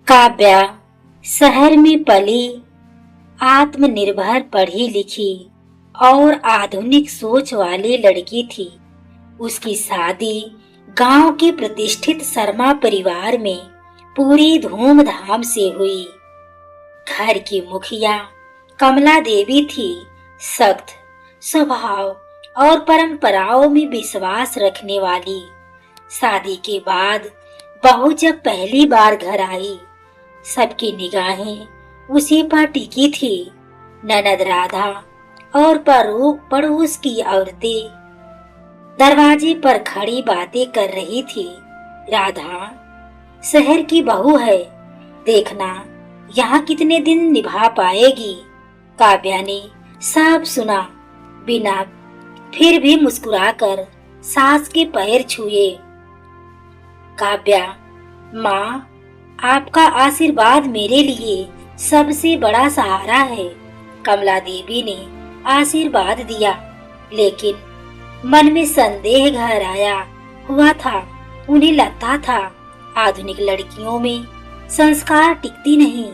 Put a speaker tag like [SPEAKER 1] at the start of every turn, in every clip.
[SPEAKER 1] काव्या शहर में पली, आत्मनिर्भर पढ़ी लिखी और आधुनिक सोच वाली लड़की थी। उसकी शादी गांव के प्रतिष्ठित शर्मा परिवार में पूरी धूमधाम से हुई। घर की मुखिया कमला देवी थी। सख्त स्वभाव और परंपराओं में विश्वास रखने वाली। शादी के बाद बहू जब पहली बार घर आई, सबकी निगाहें उसी पर टिकी थी। ननद राधा और पड़ोस की औरतें दरवाजे पर खड़ी बातें कर रही थी। राधा शहर की बहू है, देखना यहाँ कितने दिन निभा पाएगी। काव्या ने सब सुना बिना फिर भी मुस्कुराकर सास के पैर छुए। काव्या, माँ, आपका आशीर्वाद मेरे लिए सबसे बड़ा सहारा है। कमला देवी ने आशीर्वाद दिया, लेकिन मन में संदेह घर आया हुआ था। उन्हें लगता था आधुनिक लड़कियों में संस्कार टिकती नहीं।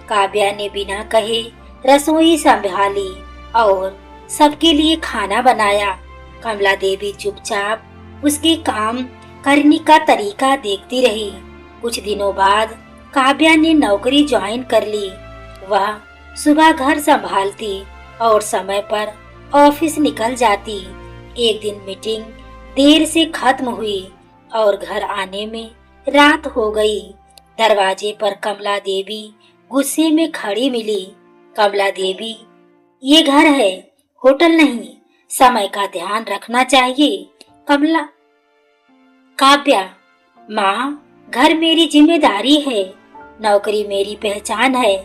[SPEAKER 1] काव्या ने बिना कहे रसोई संभाली और सबके लिए खाना बनाया। कमला देवी चुपचाप उसके काम करने का तरीका देखती रही। कुछ दिनों बाद काव्या ने नौकरी ज्वाइन कर ली। वह सुबह घर संभालती और समय पर ऑफिस निकल जाती। एक दिन मीटिंग देर से खत्म हुई और घर आने में रात हो गई। दरवाजे पर कमला देवी गुस्से में खड़ी मिली। कमला देवी, ये घर है, होटल नहीं, समय का ध्यान रखना चाहिए। कमला काव्या, माँ, घर मेरी जिम्मेदारी है, नौकरी मेरी पहचान है।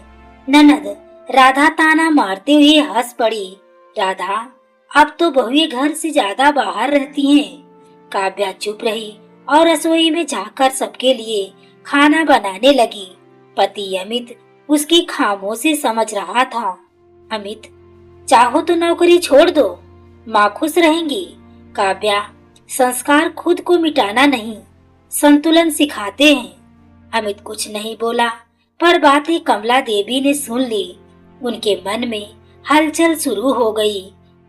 [SPEAKER 1] ननद राधा ताना मारते हुए हंस पड़ी। राधा, अब तो बहुएं घर से ज्यादा बाहर रहती हैं। काव्या चुप रही और रसोई में जाकर सबके लिए खाना बनाने लगी। पति अमित उसकी खामोशी समझ रहा था। अमित, चाहो तो नौकरी छोड़ दो, माँ खुश रहेंगी। काव्या, संस्कार खुद को मिटाना नहीं, संतुलन सिखाते हैं। अमित कुछ नहीं बोला, पर बातें कमला देवी ने सुन ली। उनके मन में हलचल शुरू हो गई।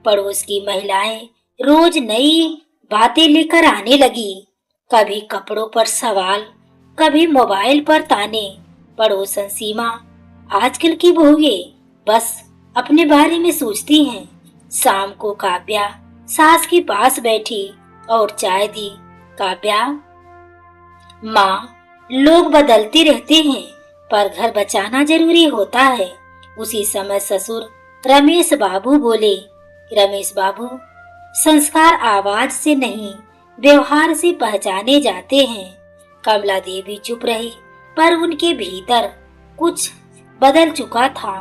[SPEAKER 1] पड़ोस की महिलाएं रोज नई बातें लेकर आने लगी। कभी कपड़ों पर सवाल, कभी मोबाइल पर ताने। पड़ोसन सीमा, आजकल की बहुएं बस अपने बारे में सोचती हैं। शाम को काव्या सास के पास बैठी और चाय दी। काव्या, माँ, लोग बदलते रहते हैं, पर घर बचाना जरूरी होता है। उसी समय ससुर रमेश बाबू बोले। रमेश बाबू, संस्कार आवाज से नहीं, व्यवहार से पहचाने जाते हैं। कमला देवी चुप रही, पर उनके भीतर कुछ बदल चुका था।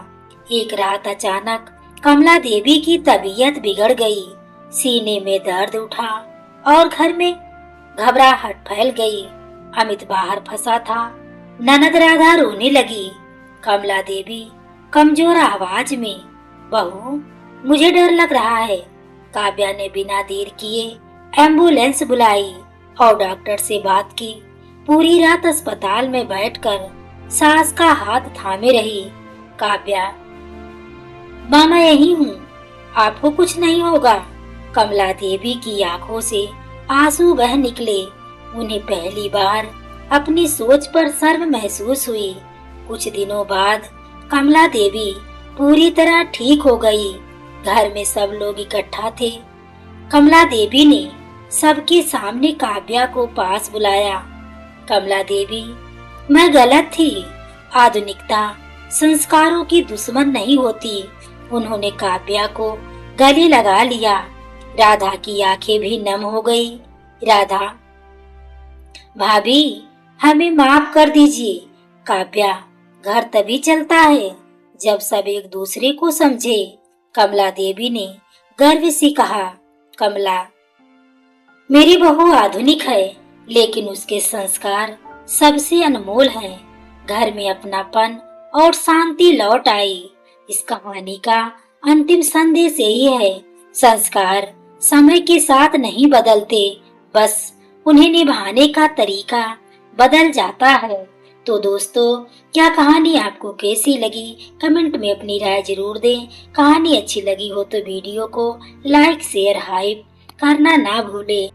[SPEAKER 1] एक रात अचानक कमला देवी की तबीयत बिगड़ गई। सीने में दर्द उठा और घर में घबराहट फैल गई। अमित बाहर फंसा था। ननद राधा रोने लगी। कमला देवी कमजोर आवाज में, बहू, मुझे डर लग रहा है। काव्या ने बिना देर किए एम्बुलेंस बुलाई और डॉक्टर से बात की। पूरी रात अस्पताल में बैठकर सास का हाथ थामे रही। काव्या, मामा यही हूँ, आपको कुछ नहीं होगा। कमला देवी की आंखों से आंसू बह निकले। उन्हें पहली बार अपनी सोच पर शर्म महसूस हुई। कुछ दिनों बाद कमला देवी पूरी तरह ठीक हो गई। घर में सब लोग इकट्ठा थे। कमला देवी ने सबके सामने काव्या को पास बुलाया। कमला देवी, मैं गलत थी। आधुनिकता संस्कारों की दुश्मन नहीं होती। उन्होंने काव्या को गले लगा लिया। राधा की आंखें भी नम हो गई। राधा, भाभी, हमें माफ कर दीजिए। काव्या, घर तभी चलता है जब सब एक दूसरे को समझे। कमला देवी ने गर्व से कहा। कमला, मेरी बहू आधुनिक है, लेकिन उसके संस्कार सबसे अनमोल हैं। घर में अपनापन और शांति लौट आई। इस कहानी का अंतिम संदेश यही है, संस्कार समय के साथ नहीं बदलते, बस उन्हें निभाने का तरीका बदल जाता है। तो दोस्तों, क्या कहानी आपको कैसी लगी? कमेंट में अपनी राय जरूर दें। कहानी अच्छी लगी हो तो वीडियो को लाइक शेयर हाइप करना ना भूलें।